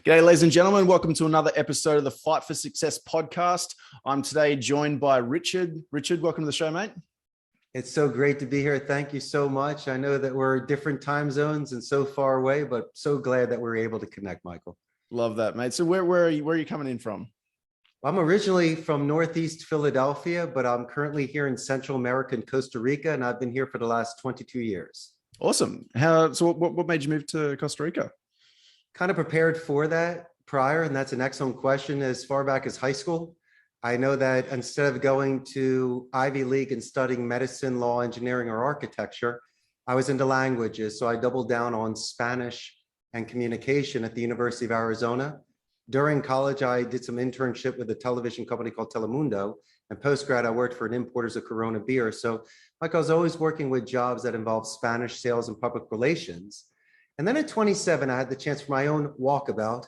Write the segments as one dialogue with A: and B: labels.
A: G'day, ladies and gentlemen. Welcome to another episode of the Fight for Success podcast. I'm today joined by Richard. Richard, welcome to the show, mate.
B: It's so great to be here. Thank you so much. I know that we're different time zones and so far away, but so glad that we're able to connect, Michael.
A: Love that, mate. So where are you coming in from?
B: I'm originally from Northeast Philadelphia, but I'm currently here in Central America in Costa Rica, and I've been here for the last 22 years.
A: Awesome. So what made you move to Costa Rica?
B: Kind of prepared for that prior, and that's an excellent question. As far back as high school, I know that instead of going to Ivy League and studying medicine, law, engineering, or architecture, I was into languages. So I doubled down on Spanish and communication at the University of Arizona. During college, I did some internship with a television company called Telemundo, and post-grad, I worked for an importers of Corona beer. So like I was always working with jobs that involved Spanish sales and public relations. And then at 27, I had the chance for my own walkabout.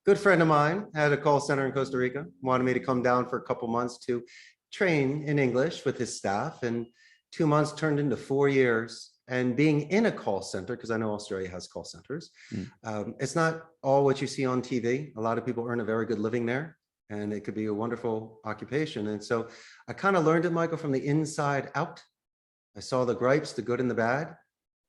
B: Good friend of mine had a call center in Costa Rica, wanted me to come down for a couple months to train in English with his staff. And 2 months turned into 4 years. And being in a call center, because I know Australia has call centers, it's not all what you see on TV. A lot of people earn a very good living there, and it could be a wonderful occupation. And so I kind of learned it, Michael, from the inside out. I saw the gripes, the good and the bad.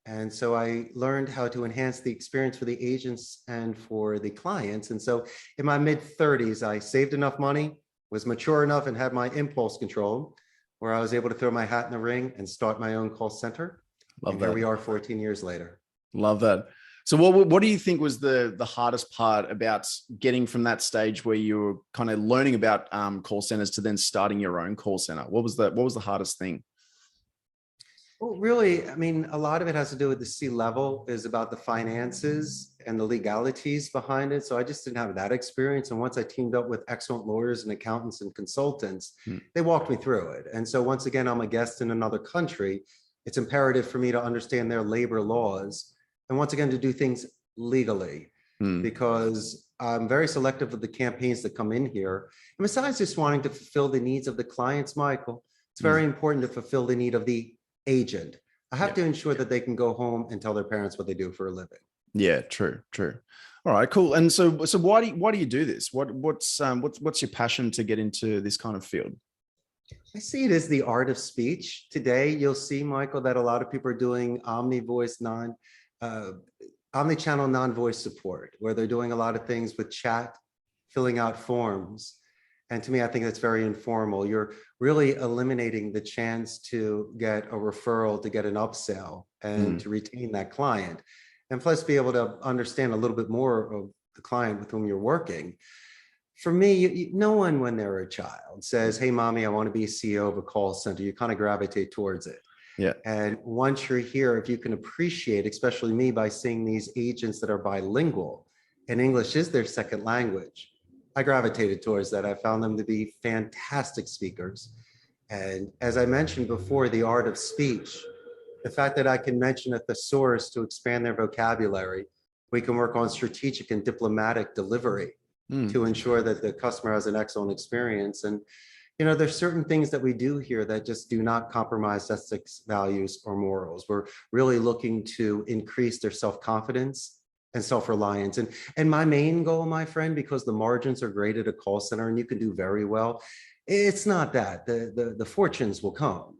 B: And so I learned how to enhance the experience for the agents and for the clients. And so in my mid 30s, I saved enough money, was mature enough, and had my impulse control, where I was able to throw my hat in the ring and start my own call center. Love that. Here we are 14 years later.
A: Love that. So what do you think was the hardest part about getting from that stage where you were kind of learning about call centers to then starting your own call center? What was the hardest thing?
B: Well, really, I mean, a lot of it has to do with the C-level, is about the finances and the legalities behind it. So I just didn't have that experience. And once I teamed up with excellent lawyers and accountants and consultants, they walked me through it. And so once again, I'm a guest in another country. It's imperative for me to understand their labor laws, and once again, to do things legally, because I'm very selective of the campaigns that come in here. And besides just wanting to fulfill the needs of the clients, Michael, it's very important to fulfill the need of the agent. I have to ensure that they can go home and tell their parents what they do for a living.
A: Yeah, true. All right, cool. And so why do you do this? What's your passion to get into this kind of field?
B: I see it as the art of speech. Today, you'll see, Michael, that a lot of people are doing omni-channel non-voice support, where they're doing a lot of things with chat, filling out forms. And to me, I think that's very informal. You're really eliminating the chance to get a referral, to get an upsell, and to retain that client. And plus, be able to understand a little bit more of the client with whom you're working. For me, no one, when they're a child, says, "Hey, mommy, I want to be a CEO of a call center." You kind of gravitate towards it.
A: Yeah.
B: And once you're here, if you can appreciate, especially me, by seeing these agents that are bilingual and English is their second language, I gravitated towards that. I found them to be fantastic speakers. And as I mentioned before, the art of speech, the fact that I can mention a thesaurus to expand their vocabulary, we can work on strategic and diplomatic delivery to ensure that the customer has an excellent experience. And, you know, there's certain things that we do here that just do not compromise ethics, values, or morals. We're really looking to increase their self-confidence and self-reliance. And my main goal, my friend, because the margins are great at a call center and you can do very well, it's not that. The fortunes will come,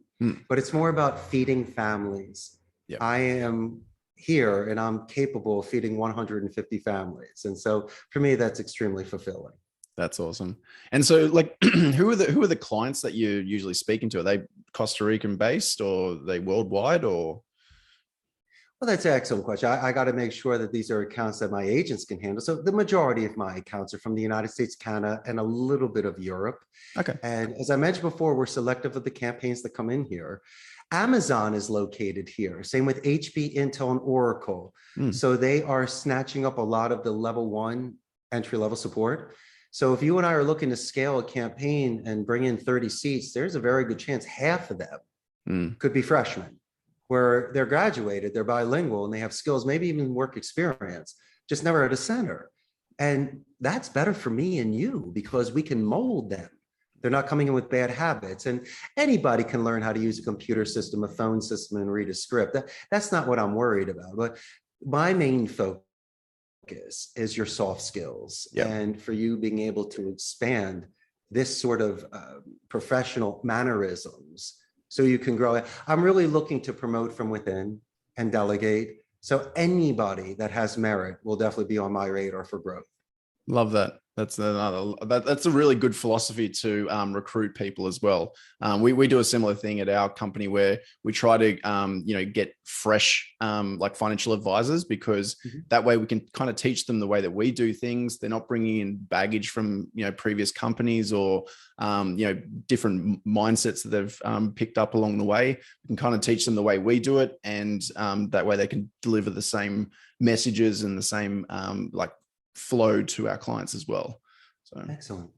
B: but it's more about feeding families. Yep. I am here and I'm capable of feeding 150 families. And so for me, that's extremely fulfilling.
A: That's awesome. And so like, who are the clients that you're usually speaking to? Are they Costa Rican based, or are they worldwide, or?
B: Well, that's an excellent question. I got to make sure that these are accounts that my agents can handle. So the majority of my accounts are from the United States, Canada, and a little bit of Europe.
A: Okay.
B: And as I mentioned before, we're selective of the campaigns that come in here. Amazon is located here. Same with HP, Intel, and Oracle. So they are snatching up a lot of the level 1 entry-level support. So if you and I are looking to scale a campaign and bring in 30 seats, there's a very good chance half of them could be freshmen, where they're graduated, they're bilingual, and they have skills, maybe even work experience, just never at a center. And that's better for me and you, because we can mold them. They're not coming in with bad habits, and anybody can learn how to use a computer system, a phone system, and read a script. That's not what I'm worried about. But my main focus focus is your soft skills,
A: Yep.
B: and for you being able to expand this sort of professional mannerisms so you can grow. I'm really looking to promote from within and delegate. So anybody that has merit will definitely be on my radar for growth.
A: Love that. That's that's a really good philosophy to recruit people as well. We do a similar thing at our company where we try to get fresh like financial advisors, because that way we can kind of teach them the way that we do things. They're not bringing in baggage from previous companies or different mindsets that they've picked up along the way. We can kind of teach them the way we do it, and that way they can deliver the same messages and the same like flow to our clients as well. So
B: excellent.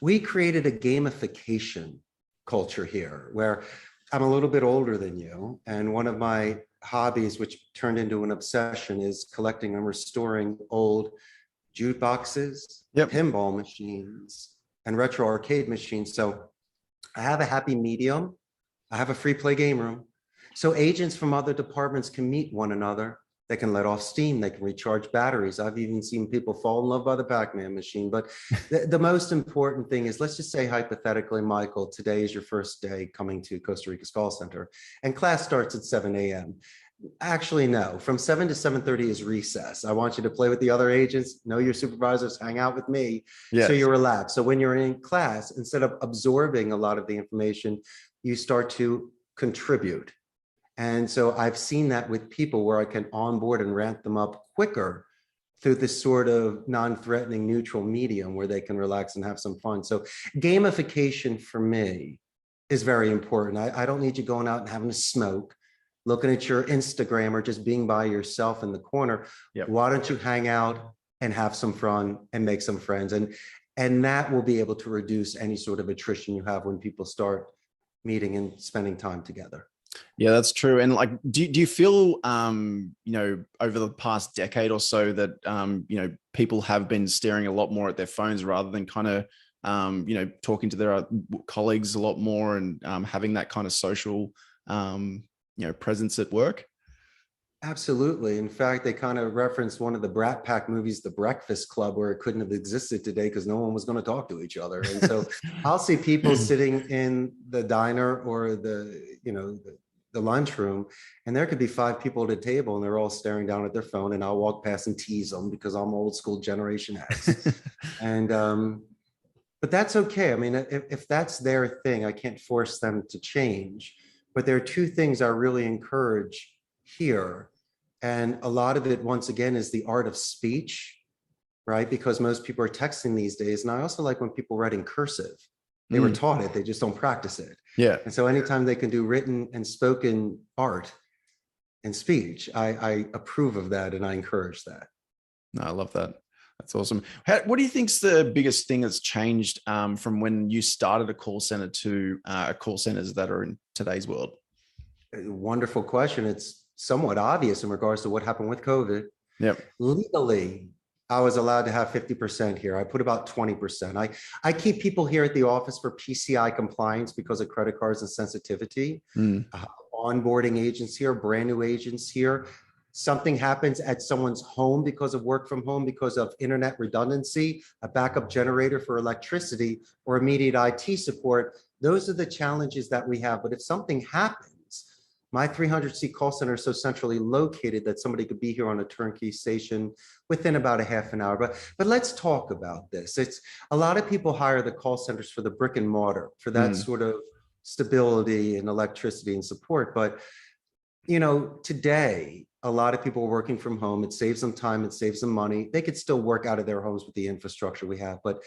B: We created a gamification culture here where I'm a little bit older than you, and one of my hobbies, which turned into an obsession, is collecting and restoring old jukeboxes, pinball machines, and retro arcade machines. So I have a happy medium. I have a free play game room. So agents from other departments can meet one another. They can let off steam. They can recharge batteries. I've even seen people fall in love by the Pac-Man machine. But the most important thing is, let's just say hypothetically, Michael, today is your first day coming to Costa Rica's call center, and class starts at 7 a.m. Actually, no, from 7 to 7:30 is recess. I want you to play with the other agents, know your supervisors, hang out with me, so you're relaxed. So when you're in class, instead of absorbing a lot of the information, you start to contribute. And so I've seen that with people where I can onboard and ramp them up quicker through this sort of non-threatening neutral medium where they can relax and have some fun. So gamification for me is very important. I don't need you going out and having a smoke, looking at your Instagram, or just being by yourself in the corner. Why don't you hang out and have some fun and make some friends? And that will be able to reduce any sort of attrition you have when people start meeting and spending time together.
A: Yeah, that's true. And like, do you feel, over the past decade or so that, people have been staring a lot more at their phones rather than kind of, talking to their colleagues a lot more and having that kind of social, presence at work?
B: Absolutely. In fact, they kind of referenced one of the Brat Pack movies, The Breakfast Club, where it couldn't have existed today because no one was going to talk to each other. And so I'll see people sitting in the diner or the lunchroom, and there could be 5 people at a table and they're all staring down at their phone, and I'll walk past and tease them because I'm old school Generation X. And but that's okay. I mean, if that's their thing, I can't force them to change. But there are 2 things I really encourage here. And a lot of it, once again, is the art of speech, right? Because most people are texting these days. And I also like when people write in cursive. They were taught it, they just don't practice it.
A: Yeah.
B: And so anytime they can do written and spoken art and speech, I approve of that and I encourage that.
A: No, I love that. That's awesome. What do you think's the biggest thing that's changed from when you started a call center to call centers that are in today's world?
B: Wonderful question. It's somewhat obvious in regards to what happened with COVID. Legally, I was allowed to have 50% here. I put about 20%. I keep people here at the office for PCI compliance because of credit cards and sensitivity. Onboarding agents here, brand new agents here. Something happens at someone's home because of work from home, because of internet redundancy, a backup generator for electricity, or immediate IT support. Those are the challenges that we have. But if something happens, my 300-seat call center is so centrally located that somebody could be here on a turnkey station within about a half an hour. But let's talk about this. It's a lot of people hire the call centers for the brick and mortar, for that sort of stability and electricity and support. But, today, a lot of people are working from home. It saves them time. It saves them money. They could still work out of their homes with the infrastructure we have. But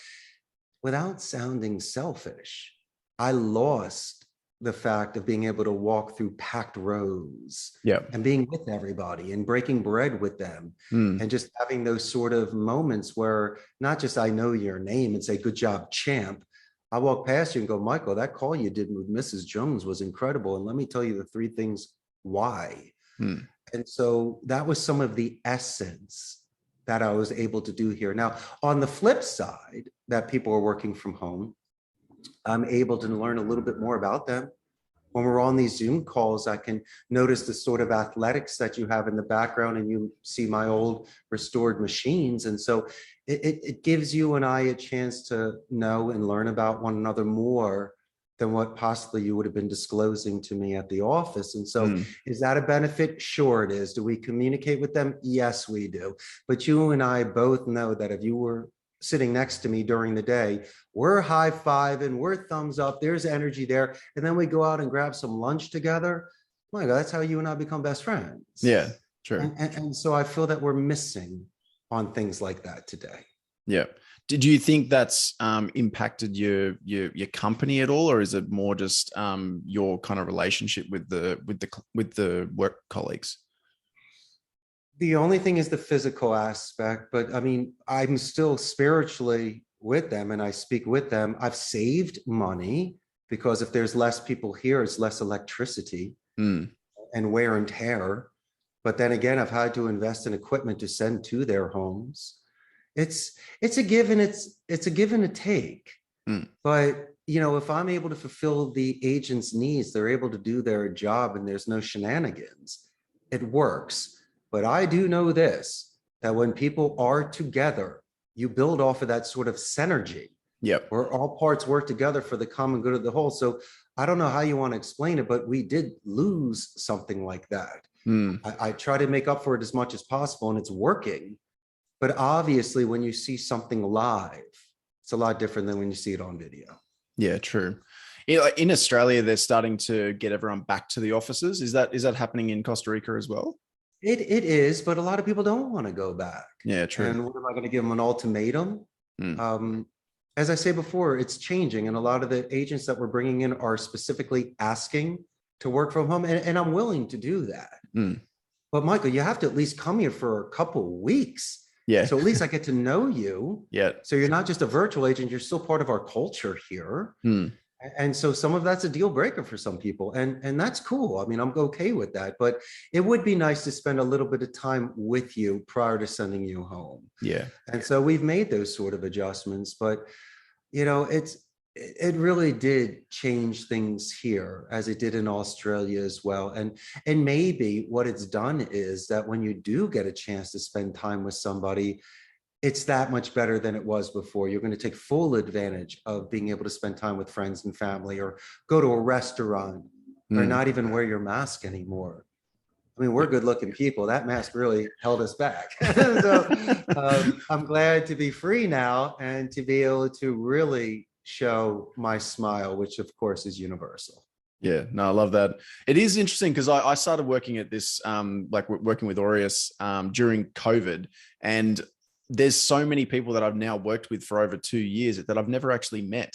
B: without sounding selfish, I lost the fact of being able to walk through packed rows and being with everybody and breaking bread with them and just having those sort of moments where not just I know your name and say, good job, champ. I walk past you and go, Michael, that call you did with Mrs. Jones was incredible. And let me tell you the 3 things why. And so that was some of the essence that I was able to do here. Now, on the flip side, that people are working from home, I'm able to learn a little bit more about them, when we're on these Zoom calls, I can notice the sort of athletics that you have in the background, and you see my old restored machines. And so it gives you and I a chance to know and learn about one another more than what possibly you would have been disclosing to me at the office. And so is that a benefit? Sure it is. Do we communicate with them? Yes, we do. But you and I both know that if you were sitting next to me during the day, we're high-fiving, we're thumbs up, there's energy there. And then we go out and grab some lunch together. My God, that's how you and I become best friends.
A: Yeah, true.
B: And so I feel that we're missing on things like that today.
A: Yeah. Did you think that's impacted your company at all, or is it more just your kind of relationship with the work colleagues?
B: The only thing is the physical aspect, but I mean, I'm still spiritually with them and I speak with them. I've saved money because if there's less people here, it's less electricity and wear and tear. But then again, I've had to invest in equipment to send to their homes. It's a give and it's a give and a take. But you know, if I'm able to fulfill the agent's needs, they're able to do their job and there's no shenanigans, it works. But I do know this, that when people are together, you build off of that sort of synergy.
A: Yep.
B: Where all parts work together for the common good of the whole. So I don't know how you want to explain it, but we did lose something like that. I try to make up for it as much as possible and it's working. But obviously when you see something live, it's a lot different than when you see it on video.
A: Yeah, true. In Australia, they're starting to get everyone back to the offices. Is that happening in Costa Rica as well?
B: It is, but a lot of people don't want to go back.
A: Yeah, true.
B: And what am I going to give them, an ultimatum? As I say before, it's changing. And a lot of the agents that we're bringing in are specifically asking to work from home. And I'm willing to do that. But Michael, you have to at least come here for a couple of weeks.
A: Yeah.
B: So at least I get to know you.
A: Yeah.
B: So you're not just a virtual agent, you're still part of our culture here. And so some of that's a deal breaker for some people. And that's cool. I mean, I'm okay with that. But it would be nice to spend a little bit of time with you prior to sending you home.
A: Yeah.
B: And so we've made those sort of adjustments. But, you know, it really did change things here as it did in Australia as well. And maybe what it's done is that when you do get a chance to spend time with somebody, it's that much better than it was before. You're going to take full advantage of being able to spend time with friends and family or go to a restaurant or not even wear your mask anymore. I mean, we're good looking people. That mask really held us back. So I'm glad to be free now and to be able to really show my smile, which of course is universal.
A: Yeah, no, I love that. It is interesting because I started working at this, like working with Aureus during COVID, and there's so many people that I've now worked with for over 2 years that I've never actually met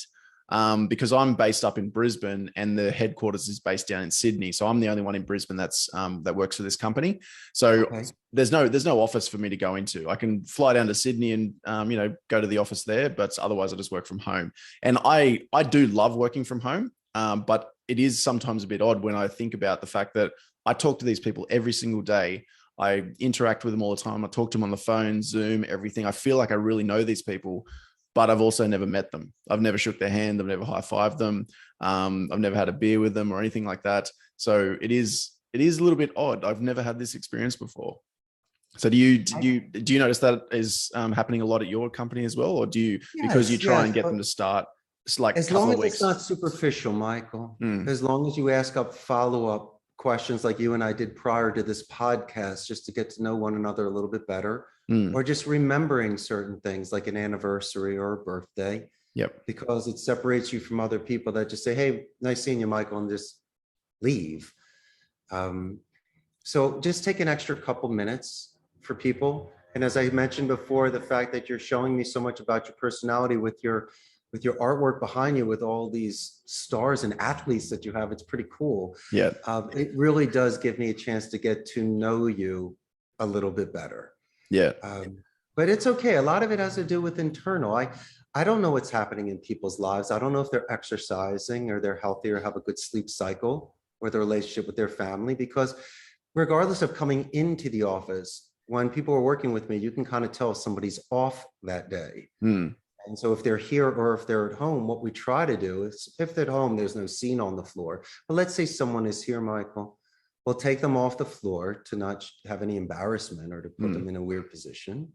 A: because I'm based up in Brisbane and the headquarters is based down in Sydney. So I'm the only one in Brisbane that's that works for this company. So there's no office for me to go into. I can fly down to Sydney and go to the office there, but otherwise I just work from home. And I do love working from home, but it is sometimes a bit odd when I think about the fact that I talk to these people every single day. I interact with them all the time. I talk to them on the phone, Zoom, everything. I feel like I really know these people, but I've also never met them. I've never shook their hand. I've never high-fived them. I've never had a beer with them or anything like that. So it is a little bit odd. I've never had this experience before. So do you notice that is happening a lot at your company as well? Or do you, because you try and get them to start like
B: as long as it's not superficial, Michael, as long as you ask up follow-up questions like you and I did prior to this podcast, just to get to know one another a little bit better, or just remembering certain things like an anniversary or a birthday.
A: Yep.
B: Because it separates you from other people that just say, hey, nice seeing you, Michael, and just leave. So just take an extra couple minutes for people. And as I mentioned before, the fact that you're showing me so much about your personality with your artwork behind you, with all these stars and athletes that you have, it's pretty cool.
A: Yeah.
B: It really does give me a chance to get to know you a little bit better.
A: Yeah.
B: But it's okay. A lot of it has to do with internal. I don't know what's happening in people's lives. I don't know if they're exercising or they're healthy or have a good sleep cycle or their relationship with their family, because regardless of coming into the office, when people are working with me, you can kind of tell somebody's off that day. And so if they're here or if they're at home, what we try to do is, if they're at home, there's no scene on the floor. But let's say someone is here, Michael, we'll take them off the floor to not have any embarrassment or to put them in a weird position.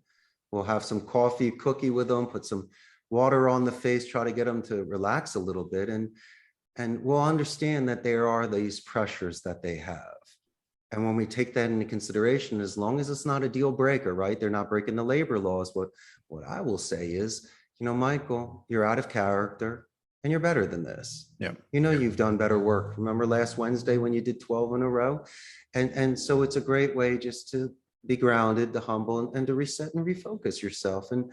B: We'll have some coffee, cookie with them, put some water on the face, try to get them to relax a little bit. And we'll understand that there are these pressures that they have. And when we take that into consideration, as long as it's not a deal breaker, right? They're not breaking the labor laws. What I will say is, Michael, you're out of character and you're better than this.
A: Yeah.
B: You've done better work. Remember last Wednesday when you did 12 in a row? And so it's a great way just to be grounded, to humble, and to reset and refocus yourself. And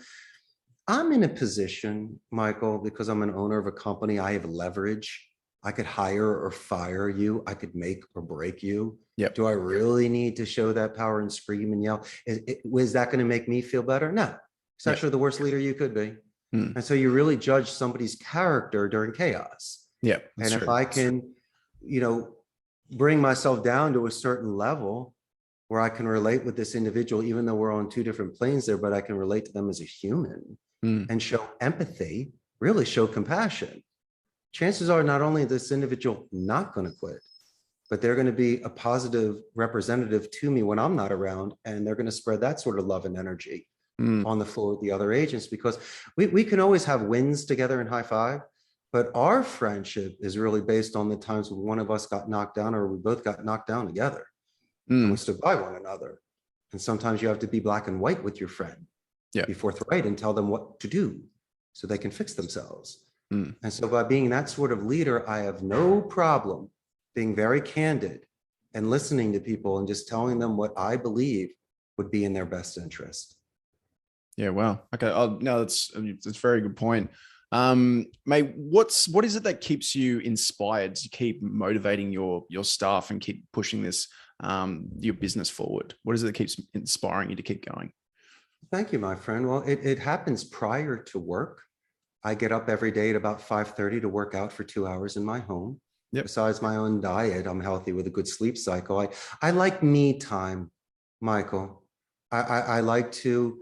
B: I'm in a position, Michael, because I'm an owner of a company, I have leverage. I could hire or fire you. I could make or break you.
A: Yep.
B: Do I really need to show that power and scream and yell? Was that going to make me feel better? No. It's actually the worst leader you could be. And so you really judge somebody's character during chaos.
A: Yeah.
B: And if I can, bring myself down to a certain level where I can relate with this individual, even though we're on two different planes there, but I can relate to them as a human and show empathy, really show compassion. Chances are not only this individual not going to quit, but they're going to be a positive representative to me when I'm not around, and they're going to spread that sort of love and energy on the floor with the other agents, because we can always have wins together and high five, but our friendship is really based on the times when one of us got knocked down or we both got knocked down together and we stood by one another. And sometimes you have to be black and white with your friend, be forthright and tell them what to do so they can fix themselves. And so by being that sort of leader, I have no problem being very candid and listening to people and just telling them what I believe would be in their best interest.
A: Yeah. Wow. Okay. Oh, no, that's a very good point. Mate, what is it that keeps you inspired to keep motivating your staff and keep pushing this, your business forward? What is it that keeps inspiring you to keep going?
B: Thank you, my friend. Well, it happens prior to work. I get up every day at about 5:30 to work out for 2 hours in my home. Yep. Besides my own diet, I'm healthy with a good sleep cycle. I like me time, Michael. I like to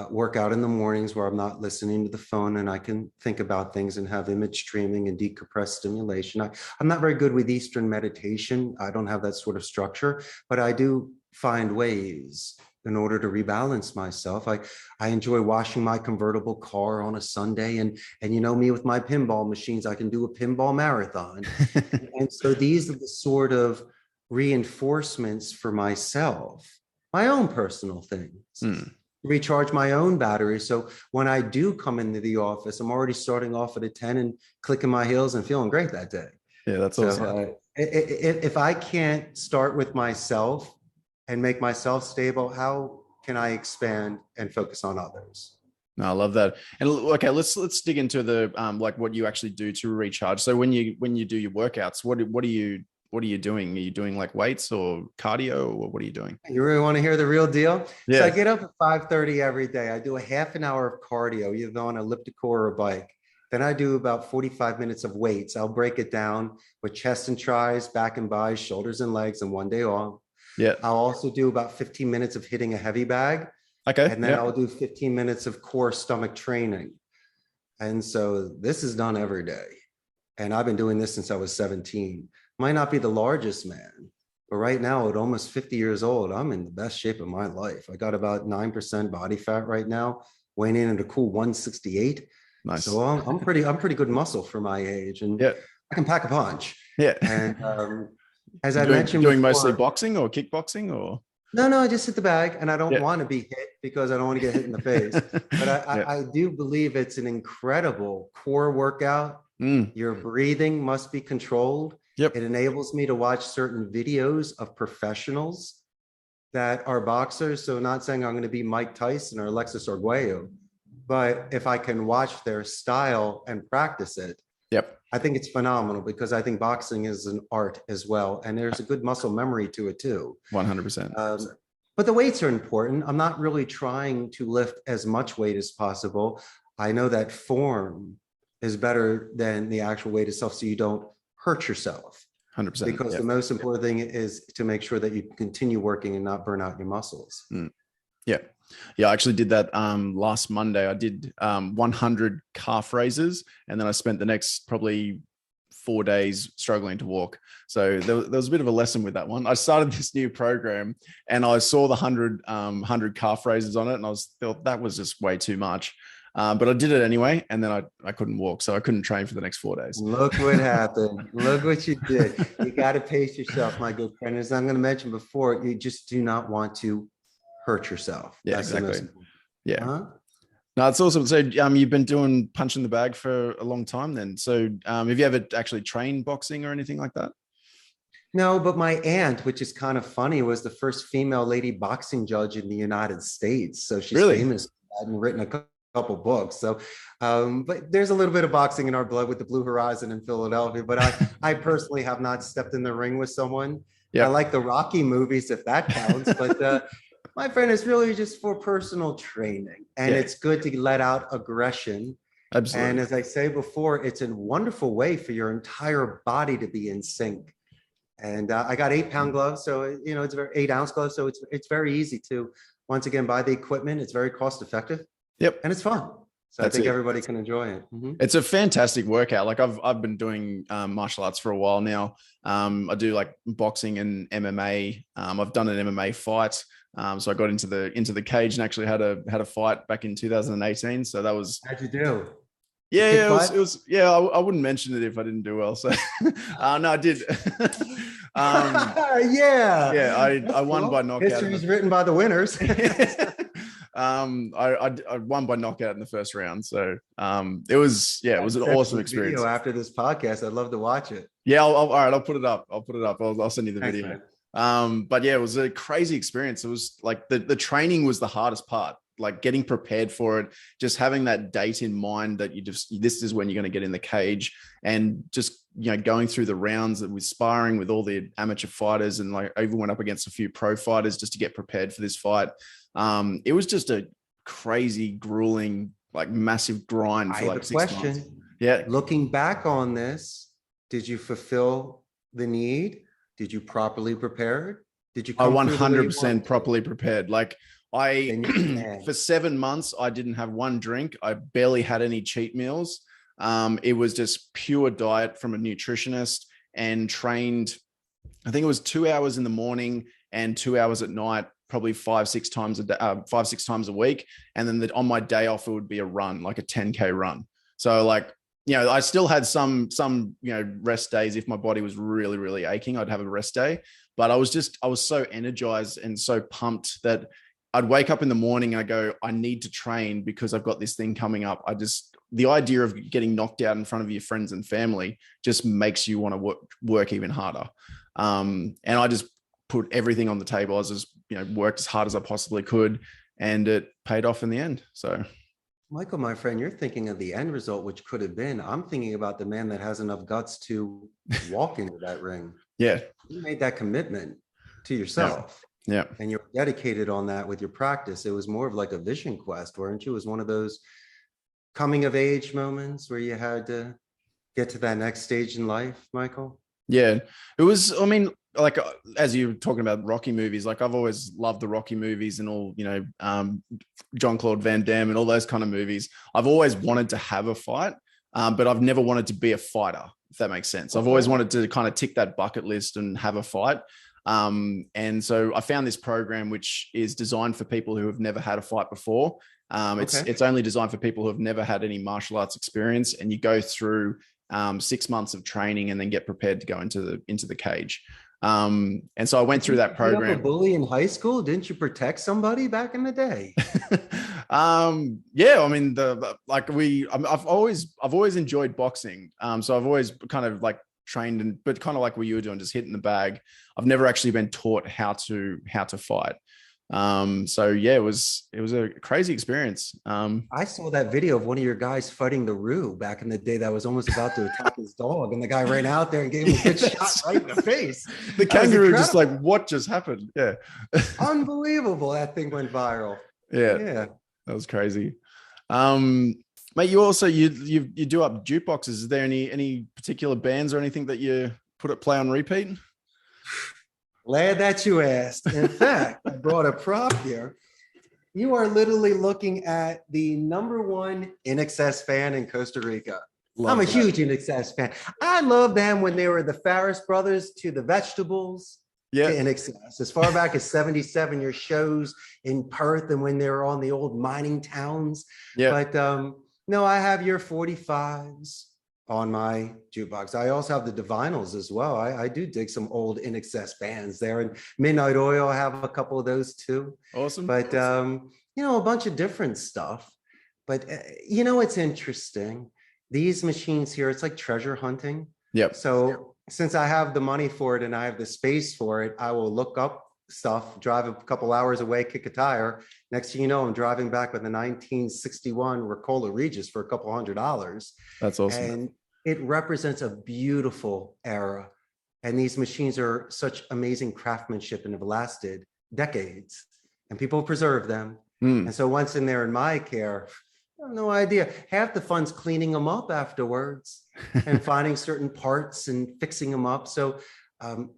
B: work out in the mornings where I'm not listening to the phone and I can think about things and have image streaming and decompressed stimulation. I'm not very good with Eastern meditation. I don't have that sort of structure, but I do find ways in order to rebalance myself. I enjoy washing my convertible car on a Sunday, and me with my pinball machines, I can do a pinball marathon. And so these are the sort of reinforcements for myself, my own personal things. Recharge my own battery. So when I do come into the office, I'm already starting off at a 10 and clicking my heels and feeling great that day.
A: Yeah, that's awesome.
B: If I can't start with myself and make myself stable, how can I expand and focus on others?
A: No, I love that. And okay, let's dig into the like what you actually do to recharge. So when you do your workouts, what are you doing? Are you doing like weights or cardio, or what are you doing?
B: You really want to hear the real deal?
A: Yeah.
B: So I get up at 5:30 every day. I do a half an hour of cardio, either on an elliptical or a bike. Then I do about 45 minutes of weights. I'll break it down with chest and tries, back and bis, shoulders and legs, and one day off.
A: Yeah.
B: I'll also do about 15 minutes of hitting a heavy bag.
A: Okay.
B: And then I'll do 15 minutes of core stomach training. And so this is done every day. And I've been doing this since I was 17. Might not be the largest man, but right now at almost 50 years old, I'm in the best shape of my life. I got about 9% body fat right now, weighing in at a cool 168.
A: Nice.
B: So I'm pretty good muscle for my age, and I can pack a punch.
A: Yeah.
B: And as I mentioned,
A: doing mostly boxing or kickboxing or?
B: No, I just hit the bag, and I don't want to be hit because I don't want to get hit in the face. But I do believe it's an incredible core workout. Your breathing must be controlled. Yep. It enables me to watch certain videos of professionals that are boxers. So not saying I'm going to be Mike Tyson or Alexis Arguello, but if I can watch their style and practice it, I think it's phenomenal, because I think boxing is an art as well. And there's a good muscle memory to it too.
A: 100%.
B: But the weights are important. I'm not really trying to lift as much weight as possible. I know that form is better than the actual weight itself, so you don't hurt yourself.
A: 100%.
B: Because the most important thing is to make sure that you continue working and not burn out your muscles.
A: Yeah. Yeah, I actually did that last Monday. I did 100 calf raises, and then I spent the next probably 4 days struggling to walk. So there was a bit of a lesson with that one. I started this new program, and I saw the 100 calf raises on it, and I thought that was just way too much. But I did it anyway, and then I couldn't walk, so I couldn't train for the next 4 days.
B: Look what happened. Look what you did. You got to pace yourself, my good friend. As I'm going to mention before, you just do not want to hurt yourself.
A: Yeah,
B: That's
A: exactly. Yeah.
B: Huh?
A: No, it's awesome. So you've been doing punch in the bag for a long time then. So have you ever actually trained boxing or anything like that?
B: No, but my aunt, which is kind of funny, was the first female lady boxing judge in the United States. So she's
A: Really?
B: famous and written a couple books. So, but there's a little bit of boxing in our blood with the Blue Horizon in Philadelphia. But I personally have not stepped in the ring with someone.
A: Yeah.
B: I like the Rocky movies, if that counts. But my friend, it's really just for personal training, and it's good to let out aggression.
A: Absolutely.
B: And as I say before, it's a wonderful way for your entire body to be in sync. And I got 8-pound gloves, so it's very 8-ounce gloves, so it's very easy to once again buy the equipment. It's very cost effective.
A: Yep,
B: and it's fun. So I think everybody can enjoy it. Mm-hmm.
A: It's a fantastic workout. Like I've been doing martial arts for a while now. I do like boxing and MMA. I've done an MMA fight. So I got into the cage and actually had a fight back in 2018. So that was.
B: How'd you do?
A: Yeah, it was. Yeah, I wouldn't mention it if I didn't do well. So no, I did.
B: Yeah,
A: I won by knockout.
B: History is written by the winners.
A: I won by knockout in the first round. So it was an awesome experience.
B: After this podcast, I'd love to watch it.
A: Yeah, all right, I'll put it up. I'll send you the video. But yeah, it was a crazy experience. It was like the training was the hardest part. Like getting prepared for it, just having that date in mind that this is when you're going to get in the cage, and just going through the rounds with sparring with all the amateur fighters, and like I even went up against a few pro fighters just to get prepared for this fight. It was just a crazy, grueling, like massive grind for like 6 months. Yeah.
B: Looking back on this, did you fulfill the need? Did you properly prepare? Did you?
A: I 100% properly prepared. Like for 7 months, I didn't have one drink. I barely had any cheat meals. It was just pure diet from a nutritionist, and trained, I think it was 2 hours in the morning and 2 hours at night, probably 5-6 times a day, 5-6 times a week. And then on my day off, it would be a run, like a 10K run. So like, I still had some rest days. If my body was really, really aching, I'd have a rest day. But I was so energized and so pumped that I'd wake up in the morning and I go, I need to train because I've got this thing coming up. The idea of getting knocked out in front of your friends and family just makes you want to work even harder. And I just put everything on the table. I was just, worked as hard as I possibly could, and it paid off in the end. So,
B: Michael, my friend, you're thinking of the end result, which could have been. I'm thinking about the man that has enough guts to walk into that ring.
A: Yeah.
B: You made that commitment to yourself.
A: Yeah.
B: And you're dedicated on that with your practice. It was more of like a vision quest, weren't you? It was one of those coming of age moments where you had to get to that next stage in life, Michael.
A: Yeah, it was, I mean, like, as you're talking about Rocky movies, like I've always loved the Rocky movies and all, Jean-Claude Van Damme and all those kind of movies. I've always wanted to have a fight, but I've never wanted to be a fighter, if that makes sense. I've always wanted to kind of tick that bucket list and have a fight. And so I found this program, which is designed for people who have never had a fight before. It's only designed for people who have never had any martial arts experience, and you go through 6 months of training and then get prepared to go into the cage. And so I went through that program.
B: You were a bully in high school? Didn't you protect somebody back in the day?
A: Yeah, I mean, I've always enjoyed boxing. So I've always kind of like trained, but kind of like what you were doing, just hitting the bag. I've never actually been taught how to fight. So yeah, it was a crazy experience.
B: I saw that video of one of your guys fighting the Roo back in the day that was almost about to attack his dog, and the guy ran out there and gave him a good shot right in the face.
A: The kangaroo just like, what just happened? Yeah.
B: Unbelievable. That thing went viral.
A: Yeah. That was crazy. Mate, you also you do up jukeboxes. Is there any particular bands or anything that you play on repeat?
B: Glad that you asked. In fact, I brought a prop here. You are literally looking at the number 1 INXS fan in Costa Rica. I'm a huge INXS fan. I love them when they were the Farris brothers to the vegetables to INXS. As far back as 77, your shows in Perth and when they were on the old mining towns. But no, I have your 45s on my jukebox. I also have the vinyls as well. I do dig some old INXS bands there, and Midnight Oil, I have a couple of those too.
A: Awesome.
B: But you know, a bunch of different stuff. But you know, it's interesting. These machines here, it's like treasure hunting. So since I have the money for it and I have the space for it, I will look up stuff, drive a couple hours away, kick a tire. Next thing you know, I'm driving back with a 1961 Ricola Regis for a couple $100.
A: That's awesome.
B: And it represents a beautiful era. And these machines are such amazing craftsmanship and have lasted decades. And people preserve them. And so once they're in my care, I have no idea. Half the fun's cleaning them up afterwards and finding certain parts and fixing them up. So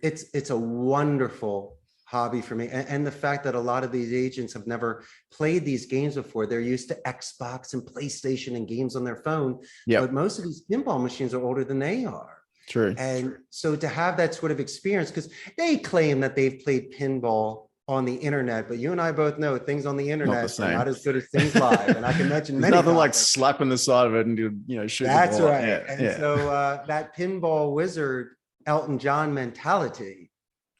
B: it's a wonderful hobby for me. And the fact that a lot of these agents have never played these games before. They're used to Xbox and PlayStation and games on their phone. But most of these pinball machines are older than they are.
A: True.
B: And so to have that sort of experience, because they claim that they've played pinball on the internet, but you and I both know things on the internet are not as good as things live. And I can mention many.
A: Nothing like slapping the side of it and shoot.
B: That's right. So that pinball wizard Elton John mentality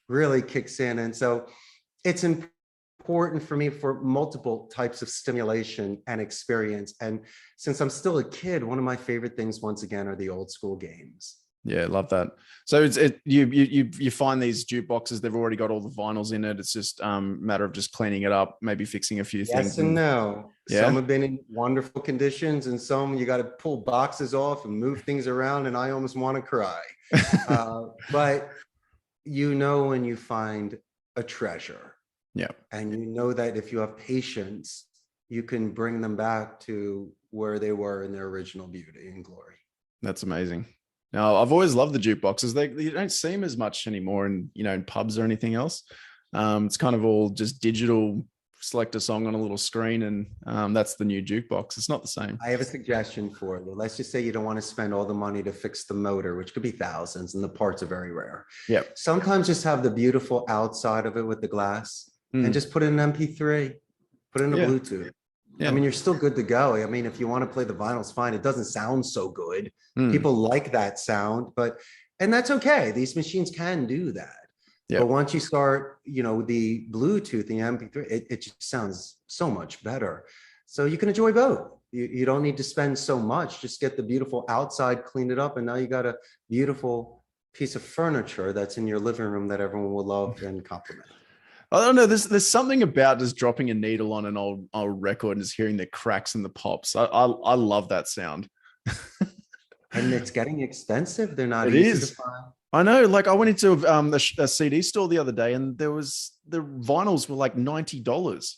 B: really kicks in. And so it's important for me for multiple types of stimulation and experience. And since I'm still a kid, one of my favorite things, once again, are the old school games.
A: Yeah, love that. So you find these jukeboxes, they've already got all the vinyls in it. It's just matter of just cleaning it up, maybe fixing a few things.
B: Yes and no. Some have been in wonderful conditions, and some you got to pull boxes off and move things around, and I almost want to cry. But you know when you find a treasure. And you know that if you have patience, you can bring them back to where they were in their original beauty and glory.
A: That's amazing. Now, I've always loved the jukeboxes. You don't see them as much anymore in pubs or anything else. It's kind of all just digital, select a song on a little screen, and that's the new jukebox. It's not the same.
B: I have a suggestion for you. Let's just say you don't want to spend all the money to fix the motor, which could be thousands, and the parts are very rare. Sometimes just have the beautiful outside of it with the glass and just put in an MP3, put in a Bluetooth. I mean, you're still good to go. I mean, if you want to play the vinyls, fine. It doesn't sound so good. People like that sound, and that's okay. These machines can do that. But once you start, the Bluetooth and the MP3, it just sounds so much better. So you can enjoy both. You don't need to spend so much. Just get the beautiful outside, clean it up, and now you got a beautiful piece of furniture that's in your living room that everyone will love and compliment.
A: I don't know. There's something about just dropping a needle on an old record and just hearing the cracks and the pops. I love that sound.
B: And it's getting expensive. They're not
A: easy
B: to find.
A: I know. Like I went into a CD store the other day, and the vinyls were like $90.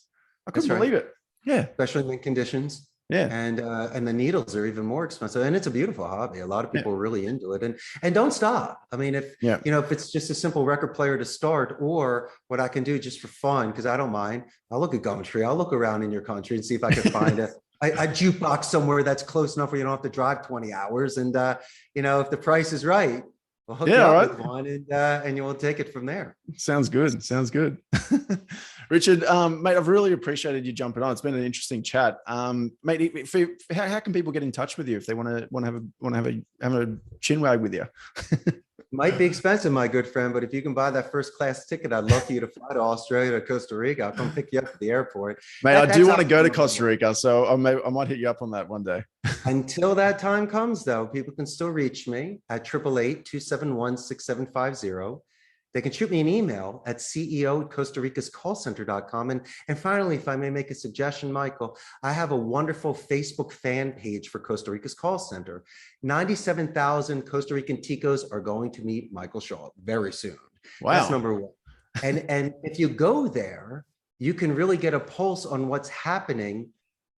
A: I couldn't believe it. Yeah,
B: especially in conditions.
A: Yeah.
B: And the needles are even more expensive. And it's a beautiful hobby. A lot of people are really into it. And don't stop. I mean, if it's just a simple record player to start, or what I can do just for fun, because I don't mind, I'll look at Gumtree, I'll look around in your country and see if I can find a jukebox somewhere that's close enough where you don't have to drive 20 hours. And if the price is right, we'll hook you up with one, and you will take it from there.
A: Sounds good. Richard, mate, I've really appreciated you jumping on. It's been an interesting chat. Mate, how can people get in touch with you if they want to have a chinwag with you?
B: Might be expensive, my good friend, but if you can buy that first class ticket, I'd love for you to fly to Australia or Costa Rica. I'll come pick you up at the airport.
A: Mate, I do want to go to Costa Rica, so I might hit you up on that one day.
B: Until that time comes, though, people can still reach me at 888-271-6750. They can shoot me an email at ceo@costaricascallcenter.com. And finally, if I may make a suggestion, Michael, I have a wonderful Facebook fan page for Costa Rica's call center. 97,000 Costa Rican ticos are going to meet Michael Shaw very soon.
A: Wow.
B: That's number one. And if you go there, you can really get a pulse on what's happening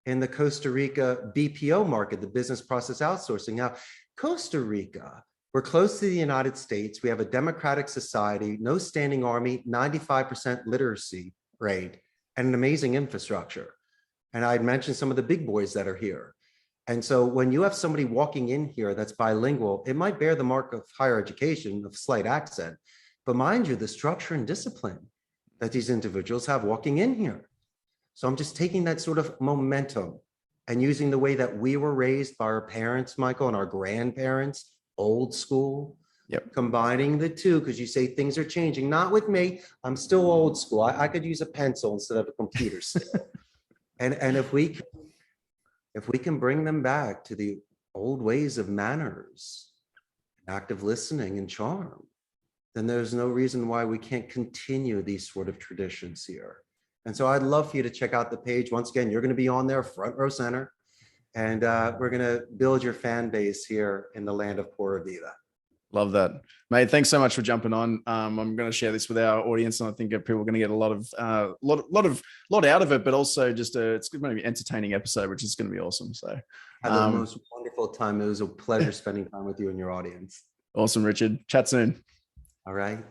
B: in the Costa Rica BPO market, the business process outsourcing. Now, Costa Rica, we're close to the United States. We have a democratic society, no standing army, 95% literacy rate, and an amazing infrastructure. And I'd mentioned some of the big boys that are here. And so when you have somebody walking in here that's bilingual, it might bear the mark of higher education, of slight accent. But mind you, the structure and discipline that these individuals have walking in here. So I'm just taking that sort of momentum and using the way that we were raised by our parents, Michael, and our grandparents, old school, combining the two, because you say things are changing. Not with me. I'm still old school. I could use a pencil instead of a computer still. And if we can bring them back to the old ways of manners, active listening and charm, then there's no reason why we can't continue these sort of traditions here. And so I'd love for you to check out the page. Once again, you're going to be on there front row center, and we're going to build your fan base here in the land of Pura Vida.
A: Love that, mate. Thanks so much for jumping on. I'm going to share this with our audience, and I think people are going to get a lot out of it, but also just it's going to be an entertaining episode, which is going to be awesome. So,
B: I had the most wonderful time. It was a pleasure spending time with you and your audience.
A: Awesome, Richard. Chat soon.
B: All right.